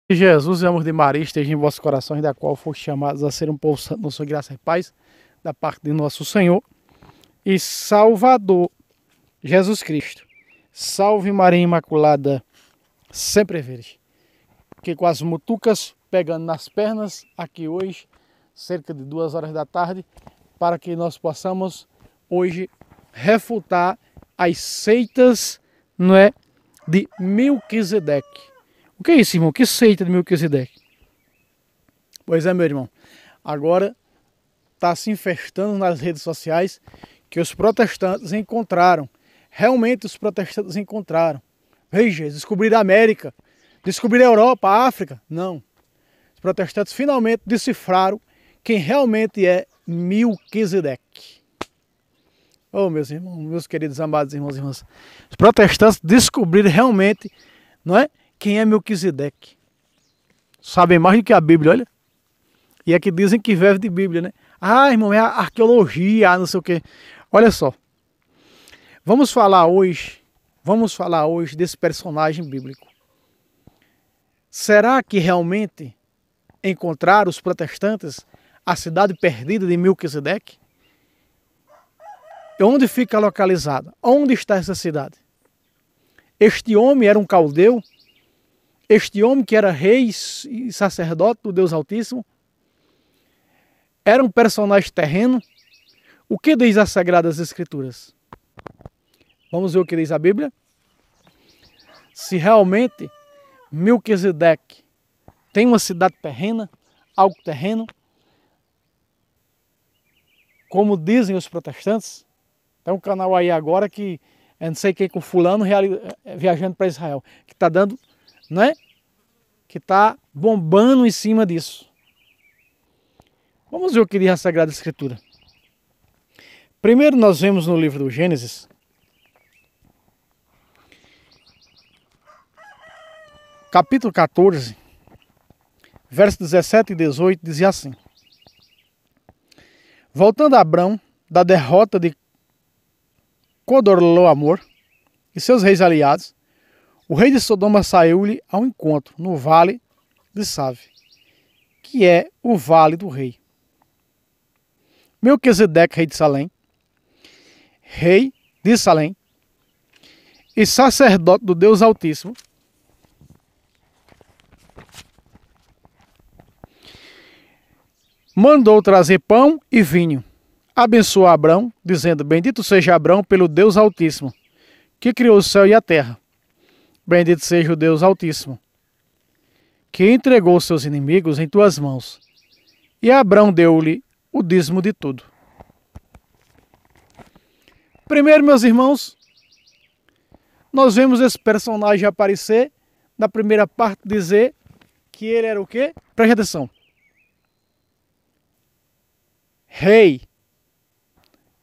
Que Jesus e o amor de Maria estejam em vossos corações, da qual foste chamados a ser um povo santo, na sua graça e paz, da parte de nosso Senhor e Salvador, Jesus Cristo. Salve Maria Imaculada, sempre virgem. Que com as mutucas pegando nas pernas, aqui hoje, cerca de 2 horas da tarde, para que nós possamos hoje refutar as seitas, não é, de Melquisedeque. O que é isso, irmão? Que seita de Melquisedeque? Pois é, meu irmão. Agora está se infestando nas redes sociais que os protestantes encontraram. Realmente os protestantes encontraram. Veja, descobriram a América, descobriram a Europa, a África. Não. Os protestantes finalmente decifraram quem realmente é Melquisedeque. Oh, meus irmãos, meus queridos amados irmãos e irmãs. Os protestantes descobriram realmente, não é? Quem é Melquisedeque? Sabem mais do que a Bíblia, olha. E é que dizem que vive de Bíblia, né? Ah, irmão, é a arqueologia, não sei o quê. Olha só. Vamos falar hoje desse personagem bíblico. Será que realmente encontraram os protestantes a cidade perdida de Melquisedeque? E onde fica localizada? Onde está essa cidade? Este homem era um caldeu? Este homem que era rei e sacerdote do Deus Altíssimo? Era um personagem terreno? O que diz as Sagradas Escrituras? Vamos ver o que diz a Bíblia? Se realmente Melquisedeque tem uma cidade terrena, algo terreno, como dizem os protestantes, tem um canal aí agora que, eu não sei quem, com fulano viajando para Israel, que está dando, né? Que está bombando em cima disso. Vamos ver o que diz a Sagrada Escritura. Primeiro nós vemos no livro do Gênesis, capítulo 14, versos 17 e 18, dizia assim: voltando a Abrão da derrota de Codorlaomer e seus reis aliados, o rei de Sodoma saiu-lhe ao encontro no vale de Save, que é o vale do rei. Melquisedeque, rei de Salém, e sacerdote do Deus Altíssimo, mandou trazer pão e vinho. Abençoou Abrão, dizendo: bendito seja Abrão pelo Deus Altíssimo, que criou o céu e a terra. Bendito seja o Deus Altíssimo, que entregou seus inimigos em tuas mãos. E Abrão deu-lhe o dízimo de tudo. Primeiro, meus irmãos, nós vemos esse personagem aparecer, na primeira parte dizer que ele era o quê? Preste atenção. Rei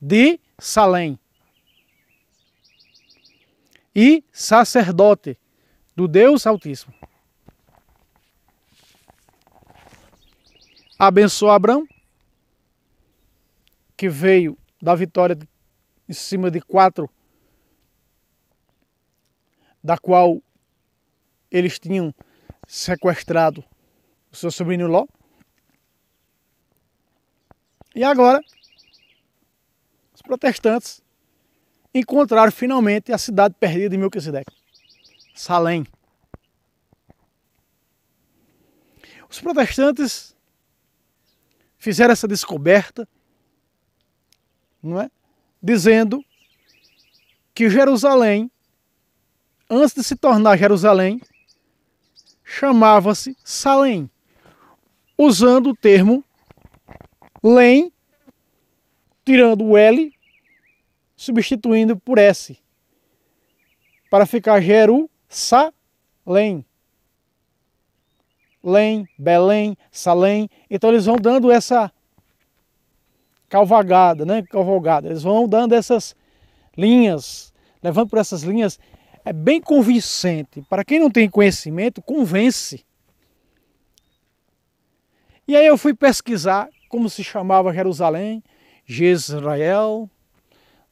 de Salém e sacerdote do Deus Altíssimo. Abençoou Abrão, que veio da vitória em cima de 4, da qual eles tinham sequestrado o seu sobrinho Ló. E agora, os protestantes encontraram finalmente a cidade perdida de Melquisedeque, Salém. Os protestantes fizeram essa descoberta, não é? Dizendo que Jerusalém, antes de se tornar Jerusalém, chamava-se Salém, usando o termo Lém, tirando o L, substituindo por S, para ficar Jerusalém. Lém, Belém, Salém. Então eles vão dando essa cavalgada, né? Cavalgada. Eles vão dando essas linhas, levando por essas linhas. É bem convincente. Para quem não tem conhecimento, convence. E aí eu fui pesquisar como se chamava Jerusalém, Jezreel,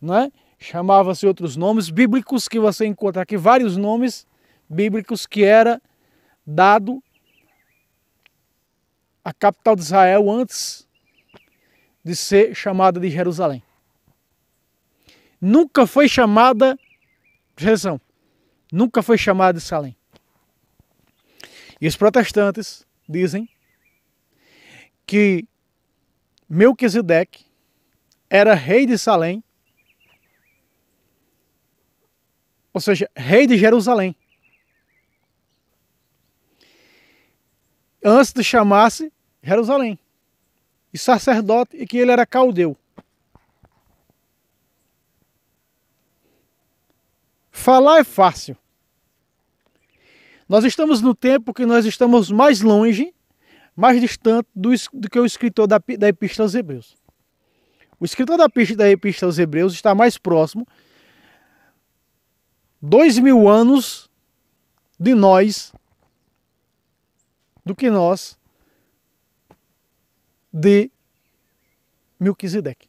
né? Chamava-se outros nomes bíblicos que você encontra aqui, vários nomes bíblicos que era dado a capital de Israel antes de ser chamada de Jerusalém. Nunca foi chamada, presta atenção, nunca foi chamada de Salém. E os protestantes dizem que Melquisedeque era rei de Salém, ou seja, rei de Jerusalém, antes de chamar-se Jerusalém, e sacerdote, e que ele era caldeu. Falar é fácil. Nós estamos no tempo que nós estamos mais longe, mais distante do que o escritor da Epístola aos Hebreus. O escritor da Epístola aos Hebreus está mais próximo 2000 anos de nós do que nós de Melquisedeque.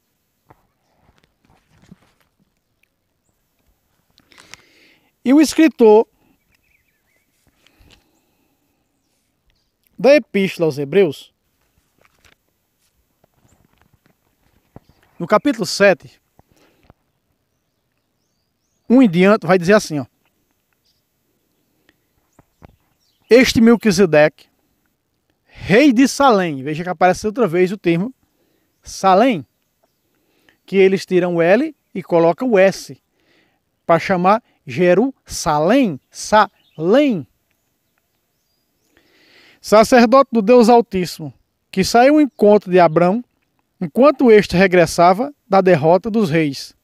E o escritor da Epístola aos Hebreus, no capítulo 7, 1 em diante, vai dizer assim, ó. Este Melquisedeque, rei de Salém, veja que aparece outra vez o termo Salém, que eles tiram o L e colocam o S, para chamar Jerusalém, Salém. Sacerdote do Deus Altíssimo, que saiu ao encontro de Abrão, enquanto este regressava da derrota dos reis.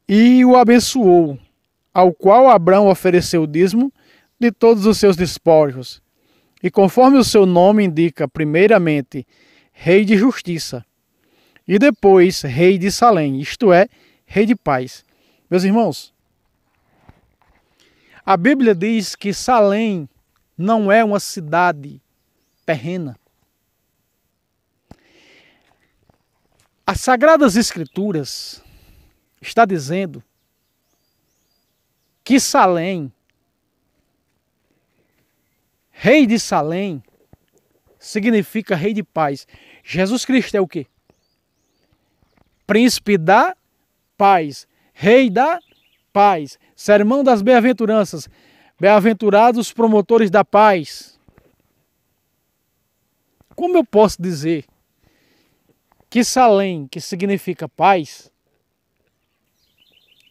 E o abençoou, ao qual Abrão ofereceu o dízimo de todos os seus despojos. E conforme o seu nome indica, primeiramente, rei de justiça, e depois rei de Salém, isto é, rei de paz. Meus irmãos, a Bíblia diz que Salém não é uma cidade terrena. As Sagradas Escrituras está dizendo que Salém, rei de Salém, significa rei de paz. Jesus Cristo é o quê? Príncipe da paz, rei da paz, sermão das bem-aventuranças, bem-aventurados os promotores da paz. Como eu posso dizer que Salém, que significa paz,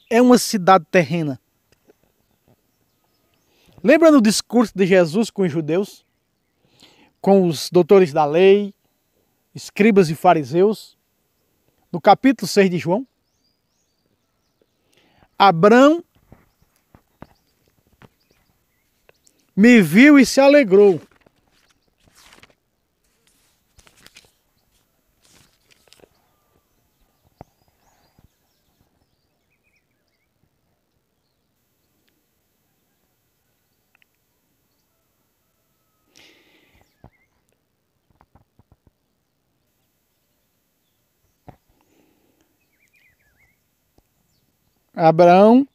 é uma cidade terrena? Lembra no discurso de Jesus com os judeus? Com os doutores da lei, escribas e fariseus? No capítulo 6 de João? Abrão me viu e se alegrou. Abrão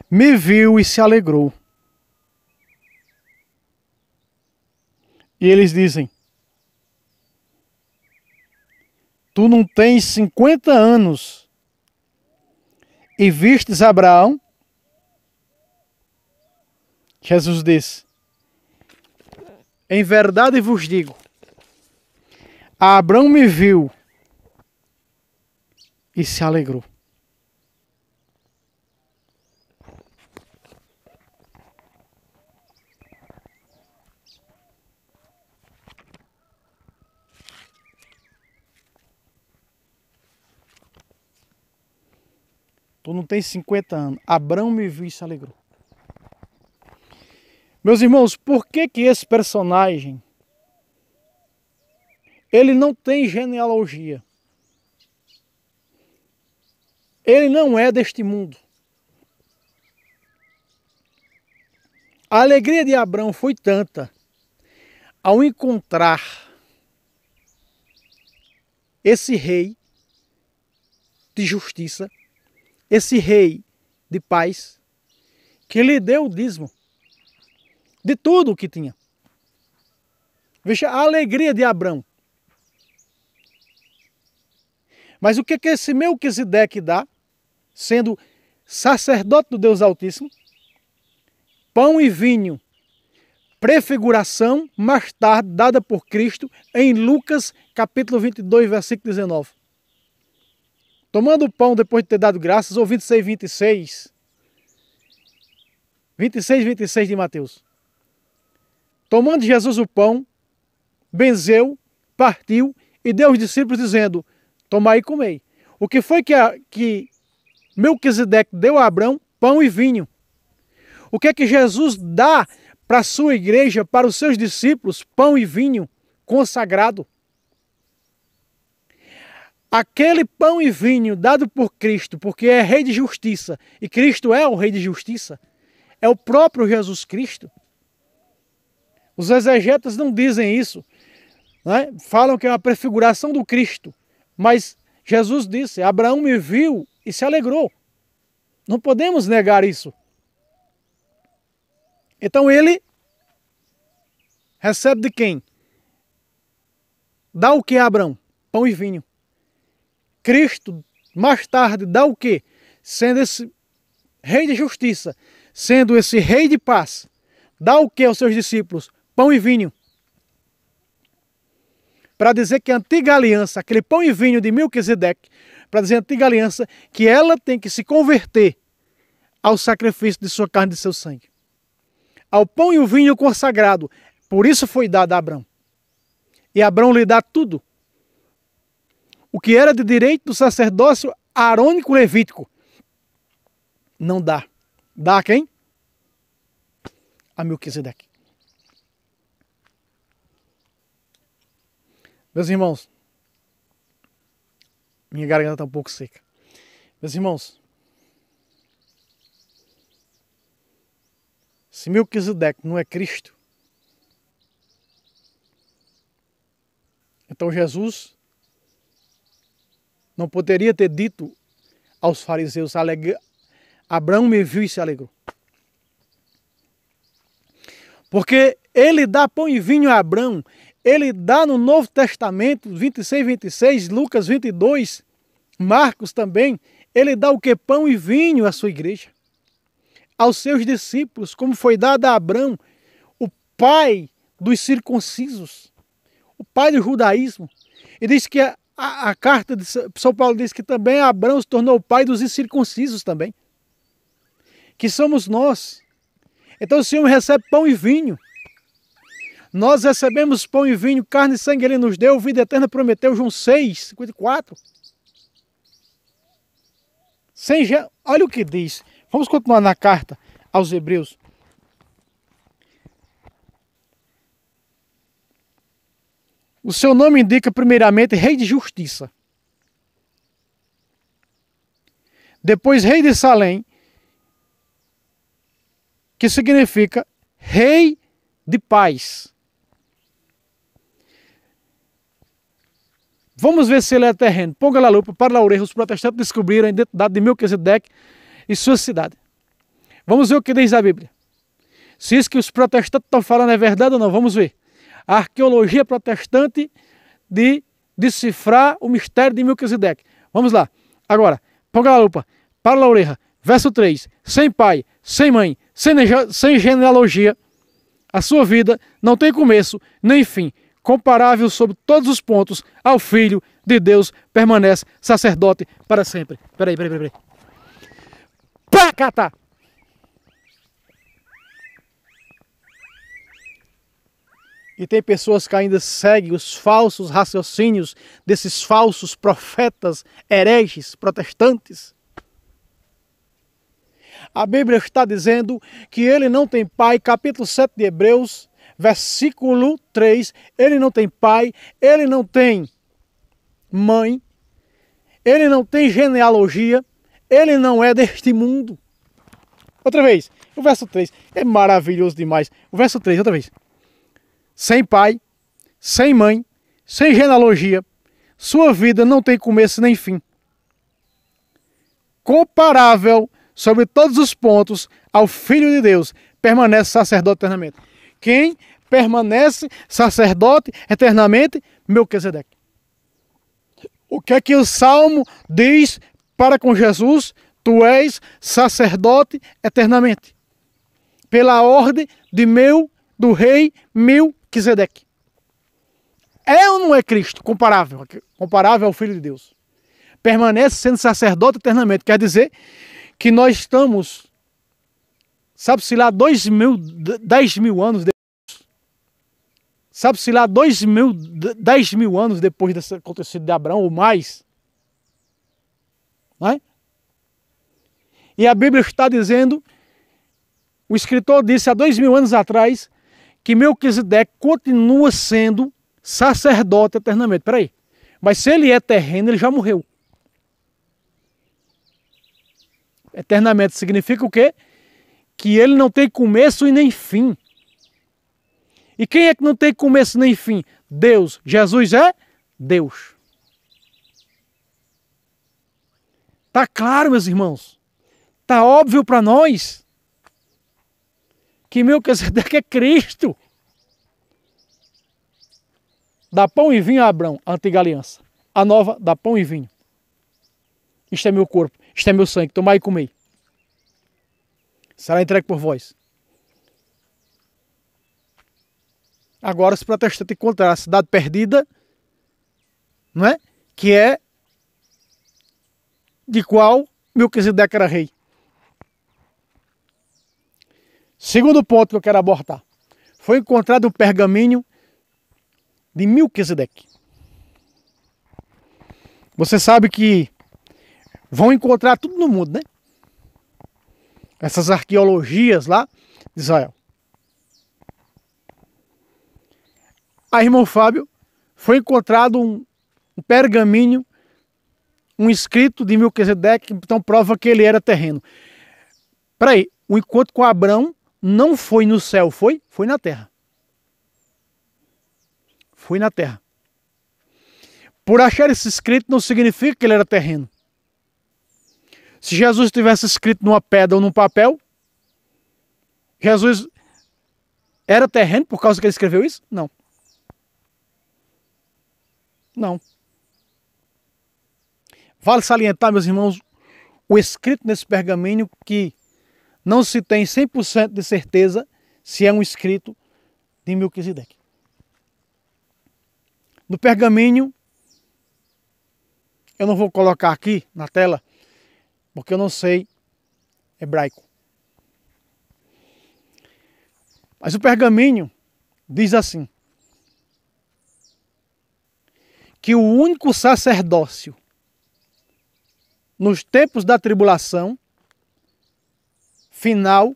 me viu e se alegrou. E eles dizem: tu não tens 50 anos e vistes Abraão? Jesus disse: em verdade vos digo, Abrão me viu e se alegrou. Tu não tens 50 anos. Abrão me viu e se alegrou. Meus irmãos, por que esse personagem ele não tem genealogia? Ele não é deste mundo. A alegria de Abrão foi tanta ao encontrar esse rei de justiça, esse rei de paz, que lhe deu o dízimo. de tudo o que tinha. Veja a alegria de Abrão. Mas o que esse Melquisedeque dá, sendo sacerdote do Deus Altíssimo? Pão e vinho, prefiguração mais tarde dada por Cristo em Lucas capítulo 22, versículo 19. Tomando o pão depois de ter dado graças, ou 26, 26 de Mateus. Tomando Jesus o pão, benzeu, partiu e deu aos discípulos dizendo: tomai e comei. O que foi que Melquisedeque deu a Abrão? Pão e vinho. O que é que Jesus dá para a sua igreja, para os seus discípulos? Pão e vinho consagrado. Aquele pão e vinho dado por Cristo, porque é rei de justiça, e Cristo é o rei de justiça, é o próprio Jesus Cristo. Os exegetas não dizem isso, né? Falam que é uma prefiguração do Cristo, mas Jesus disse: Abraão me viu e se alegrou. Não podemos negar isso. Então ele recebe de quem? Dá o que a Abraão? Pão e vinho. Cristo, mais tarde, dá o quê? Sendo esse rei de justiça, sendo esse rei de paz, dá o que aos seus discípulos? Pão e vinho. Para dizer que a antiga aliança, aquele pão e vinho de Melquisedeque, para dizer a antiga aliança, que ela tem que se converter ao sacrifício de sua carne e de seu sangue. Ao pão e o vinho consagrado. Por isso foi dado a Abrão. E Abrão lhe dá tudo. O que era de direito do sacerdócio arônico levítico. Não dá. Dá a quem? A Melquisedeque. Meus irmãos, minha garganta está um pouco seca. Meus irmãos, se Melquisedeque não é Cristo, então Jesus não poderia ter dito aos fariseus: Abraão me viu e se alegrou. Porque ele dá pão e vinho a Abraão, ele dá no Novo Testamento, 26, 26, Lucas 22, Marcos também, ele dá o que? Pão e vinho à sua igreja, aos seus discípulos, como foi dado a Abraão, o pai dos circuncisos, o pai do judaísmo. E diz que a carta de São Paulo diz que também Abraão se tornou o pai dos incircuncisos também, que somos nós. Então o Senhor recebe pão e vinho. Nós recebemos pão e vinho, carne e sangue Ele nos deu, vida eterna prometeu, João 6, 54. Olha o que diz. Vamos continuar na carta aos Hebreus. O seu nome indica primeiramente Rei de Justiça. Depois Rei de Salém, que significa Rei de Paz. Vamos ver se ele é terreno. Ponga lá a lupa para Laureiro. Os protestantes descobriram a identidade de Melquisedeque e sua cidade. Vamos ver o que diz a Bíblia. Se isso que os protestantes estão falando é verdade ou não, vamos ver. A arqueologia protestante de decifrar o mistério de Melquisedeque. Vamos lá. Agora, ponga lá a lupa para Laureiro. Verso 3. Sem pai, sem mãe, sem genealogia, a sua vida não tem começo nem fim. Comparável sobre todos os pontos ao Filho de Deus, permanece sacerdote para sempre. Peraí. Pacata! E tem pessoas que ainda seguem os falsos raciocínios desses falsos profetas hereges protestantes. A Bíblia está dizendo que ele não tem pai, capítulo 7 de Hebreus, versículo 3, ele não tem pai, ele não tem mãe, ele não tem genealogia, ele não é deste mundo. Outra vez, o verso 3, é maravilhoso demais. O verso 3, outra vez. Sem pai, sem mãe, sem genealogia, sua vida não tem começo nem fim. Comparável sobre todos os pontos ao Filho de Deus, permanece sacerdote eternamente. Quem permanece sacerdote eternamente? Melquisedeque. O que é que o Salmo diz para com Jesus? Tu és sacerdote eternamente. Pela ordem do rei Melquisedeque. É ou não é Cristo? Comparável ao Filho de Deus. Permanece sendo sacerdote eternamente. Quer dizer que nós estamos, sabe-se lá, 10 mil anos depois. Sabe-se lá, 10 mil anos depois desse acontecido de Abraão, ou mais. Não é? E a Bíblia está dizendo, o escritor disse há 2 mil anos atrás, que Melquisedeque continua sendo sacerdote eternamente. Peraí, mas se ele é terreno, ele já morreu. Eternamente significa o quê? Que ele não tem começo e nem fim. E quem é que não tem começo nem fim? Deus. Jesus é Deus. Tá claro, meus irmãos? Tá óbvio para nós que Melquisedeque é Cristo. Dá pão e vinho a Abraão, a antiga aliança. A nova dá pão e vinho. Isto é meu corpo, isto é meu sangue, tomai e comei. Será entregue por vós. Agora, se o protestante encontrar a cidade perdida, não é? Que é de qual Melquisedeque era rei. Segundo ponto que eu quero abordar. Foi encontrado um pergaminho de Melquisedeque. Você sabe que vão encontrar tudo no mundo, né? Essas arqueologias lá de Israel. Aí, irmão Fábio, foi encontrado um pergaminho, um escrito de Melquisedeque, então prova que ele era terreno. Peraí, o encontro com Abraão não foi no céu, foi? Foi na terra. Foi na terra. Por achar esse escrito não significa que ele era terreno. Se Jesus tivesse escrito numa pedra ou num papel, Jesus era terreno por causa que ele escreveu isso? Não. Não. Vale salientar, meus irmãos, o escrito nesse pergaminho que não se tem 100% de certeza se é um escrito de Melquisedeque. No pergaminho, eu não vou colocar aqui na tela, porque eu não sei hebraico. Mas o pergaminho diz assim, que o único sacerdócio nos tempos da tribulação final,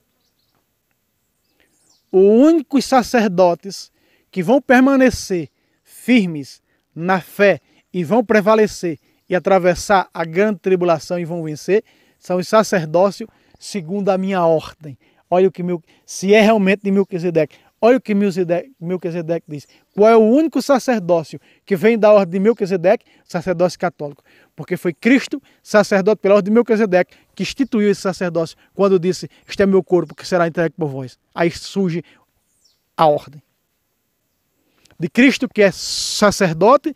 os únicos sacerdotes que vão permanecer firmes na fé e vão prevalecer e atravessar a grande tribulação e vão vencer, são os sacerdócios segundo a minha ordem. Olha o que se é realmente de Melquisedeque. Olha o que Melquisedeque diz. Qual é o único sacerdócio que vem da ordem de Melquisedeque? Sacerdócio católico. Porque foi Cristo, sacerdote pela ordem de Melquisedeque, que instituiu esse sacerdócio quando disse, este é meu corpo que será entregue por vós. Aí surge a ordem. De Cristo, que é sacerdote,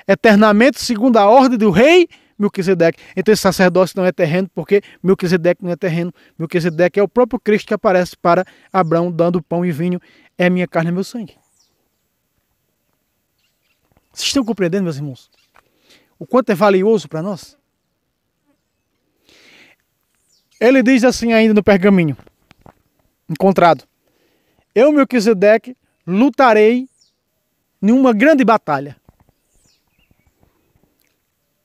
eternamente segundo a ordem do rei Melquisedeque. Então esse sacerdócio não é terreno, porque Melquisedeque não é terreno. Melquisedeque é o próprio Cristo que aparece para Abraão, dando pão e vinho. É minha carne e meu sangue. Vocês estão compreendendo, meus irmãos? O quanto é valioso para nós? Ele diz assim ainda no pergaminho, encontrado. Eu, Melquisedeque, lutarei em uma grande batalha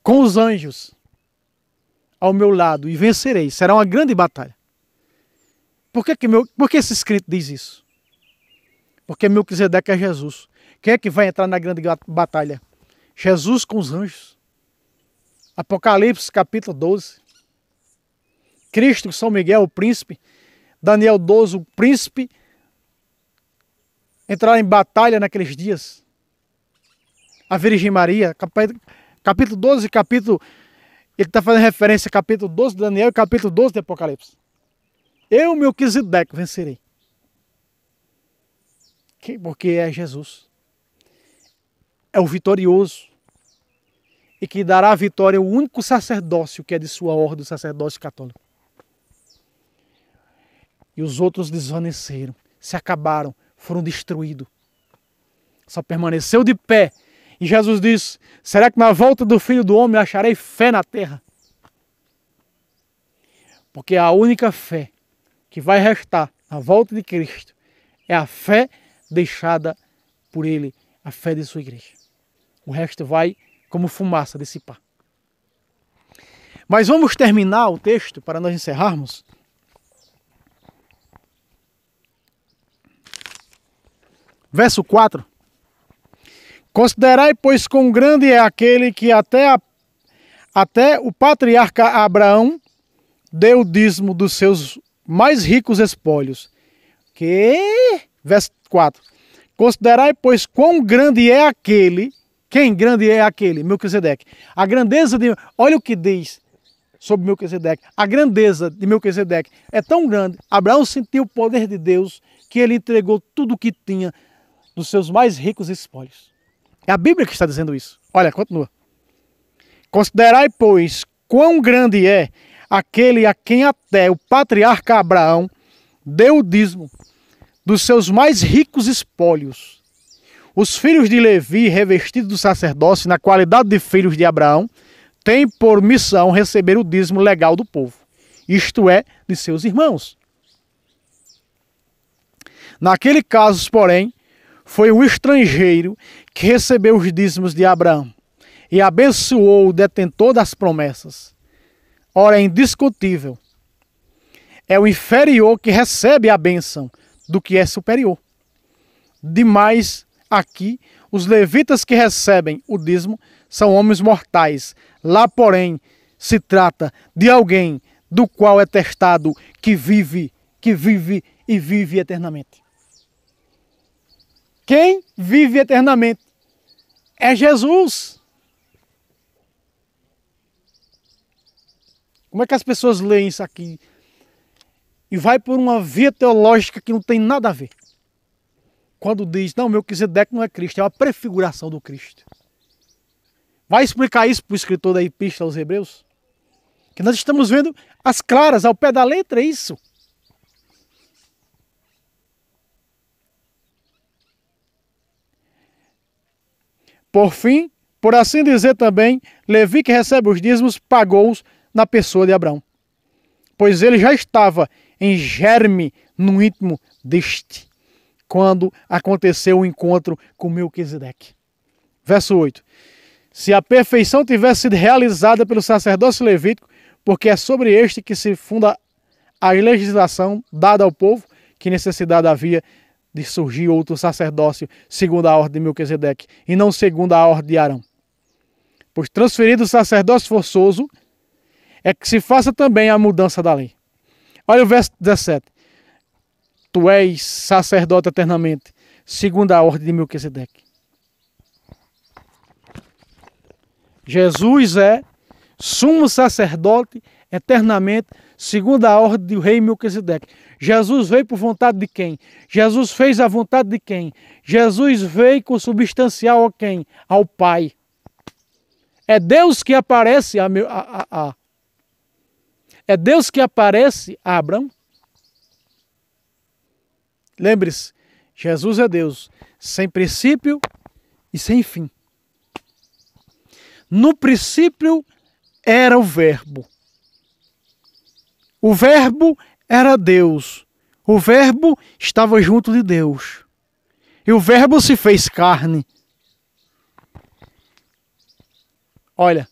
com os anjos ao meu lado e vencerei. Será uma grande batalha. Por que esse escrito diz isso? Porque Melquisedeque é Jesus. Quem é que vai entrar na grande batalha? Jesus com os anjos. Apocalipse capítulo 12. Cristo, São Miguel, o príncipe. Daniel 12, o príncipe. Entrar em batalha naqueles dias. A Virgem Maria, capítulo 12, capítulo Ele está fazendo referência ao capítulo 12 de Daniel e capítulo 12 de Apocalipse. Eu, Melquisedeque, vencerei. Porque é Jesus. É o vitorioso. E que dará a vitória ao único sacerdócio que é de sua ordem, o sacerdócio católico. E os outros desvaneceram, se acabaram, foram destruídos. Só permaneceu de pé. E Jesus disse, será que na volta do Filho do Homem acharei fé na terra? Porque a única fé que vai restar na volta de Cristo é a fé deixada por Ele, a fé de sua igreja. O resto vai como fumaça dissipar. Mas vamos terminar o texto para nós encerrarmos. Verso 4. Considerai, pois, quão grande é aquele que até o patriarca Abraão deu o dízimo dos seus mais ricos espólios. Verso 4. Considerai, pois, quão grande é aquele. Quem grande é aquele? Melquisedeque. A grandeza de... Olha o que diz sobre Melquisedeque. A grandeza de Melquisedeque é tão grande. Abraão sentiu o poder de Deus que ele entregou tudo o que tinha dos seus mais ricos espólios. É a Bíblia que está dizendo isso. Olha, continua. Considerai, pois, quão grande é aquele a quem até o patriarca Abraão deu o dízimo dos seus mais ricos espólios. Os filhos de Levi, revestidos do sacerdócio na qualidade de filhos de Abraão, têm por missão receber o dízimo legal do povo, isto é, de seus irmãos. Naquele caso, porém, foi o estrangeiro que recebeu os dízimos de Abraão e abençoou o detentor das promessas. Ora, é indiscutível. É o inferior que recebe a bênção do que é superior. Demais, aqui, os levitas que recebem o dízimo são homens mortais. Lá, porém, se trata de alguém do qual é testado que vive e vive eternamente. Quem vive eternamente é Jesus. Como é que as pessoas leem isso aqui e vai por uma via teológica que não tem nada a ver? Quando diz, não, Melquisedeque não é Cristo, é uma prefiguração do Cristo. Vai explicar isso para o escritor da Epístola aos Hebreus? Que nós estamos vendo as claras, ao pé da letra, é isso. Por fim, por assim dizer também, Levi, que recebe os dízimos, pagou-os na pessoa de Abraão. Pois ele já estava em germe no íntimo deste, quando aconteceu o encontro com Melquisedeque. Verso 8. Se a perfeição tivesse sido realizada pelo sacerdócio levítico, porque é sobre este que se funda a legislação dada ao povo, que necessidade havia de surgir outro sacerdócio segundo a ordem de Melquisedeque, e não segundo a ordem de Arão. Pois transferido o sacerdócio forçoso, é que se faça também a mudança da lei. Olha o verso 17. Tu és sacerdote eternamente, segundo a ordem de Melquisedeque. Jesus é sumo sacerdote eternamente, segundo a ordem do rei Melquisedeque. Jesus veio por vontade de quem? Jesus fez a vontade de quem? Jesus veio consubstancial a quem? Ao Pai. É Deus que aparece É Deus que aparece a Abraão. Lembre-se, Jesus é Deus, sem princípio e sem fim. No princípio era o Verbo. O Verbo era Deus. O Verbo estava junto de Deus. E o Verbo se fez carne. Olha,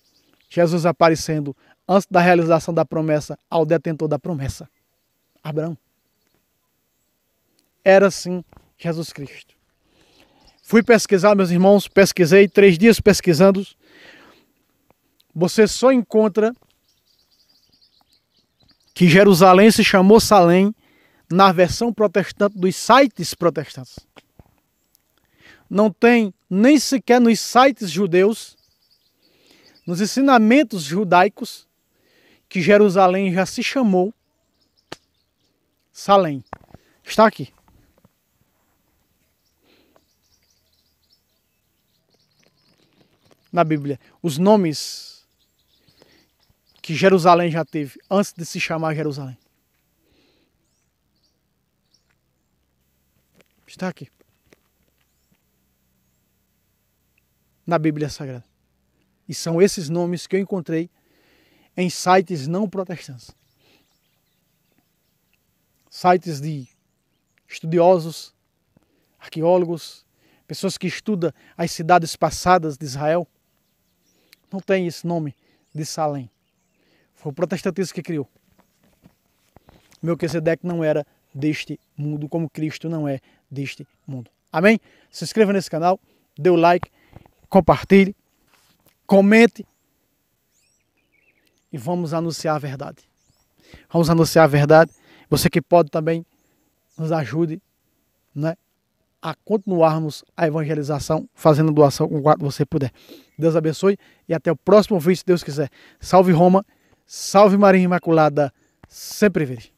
Jesus aparecendo antes da realização da promessa ao detentor da promessa, Abraão. Era assim Jesus Cristo. Fui pesquisar, meus irmãos, pesquisei 3 dias pesquisando. Você só encontra que Jerusalém se chamou Salém na versão protestante dos sites protestantes. Não tem nem sequer nos sites judeus, nos ensinamentos judaicos, que Jerusalém já se chamou Salém. Está aqui. Na Bíblia, os nomes que Jerusalém já teve antes de se chamar Jerusalém. Está aqui. Na Bíblia Sagrada. E são esses nomes que eu encontrei em sites não protestantes. Sites de estudiosos, arqueólogos, pessoas que estudam as cidades passadas de Israel. Não tem esse nome de Salém. Foi o protestantismo que criou. Melquisedeque não era deste mundo, como Cristo não é deste mundo. Amém? Se inscreva nesse canal, dê o like, compartilhe, comente e vamos anunciar a verdade. Vamos anunciar a verdade. Você que pode também nos ajude, né, a continuarmos a evangelização, fazendo doação com quanto você puder. Deus abençoe e até o próximo vídeo, se Deus quiser. Salve Roma, salve Maria Imaculada, sempre vive.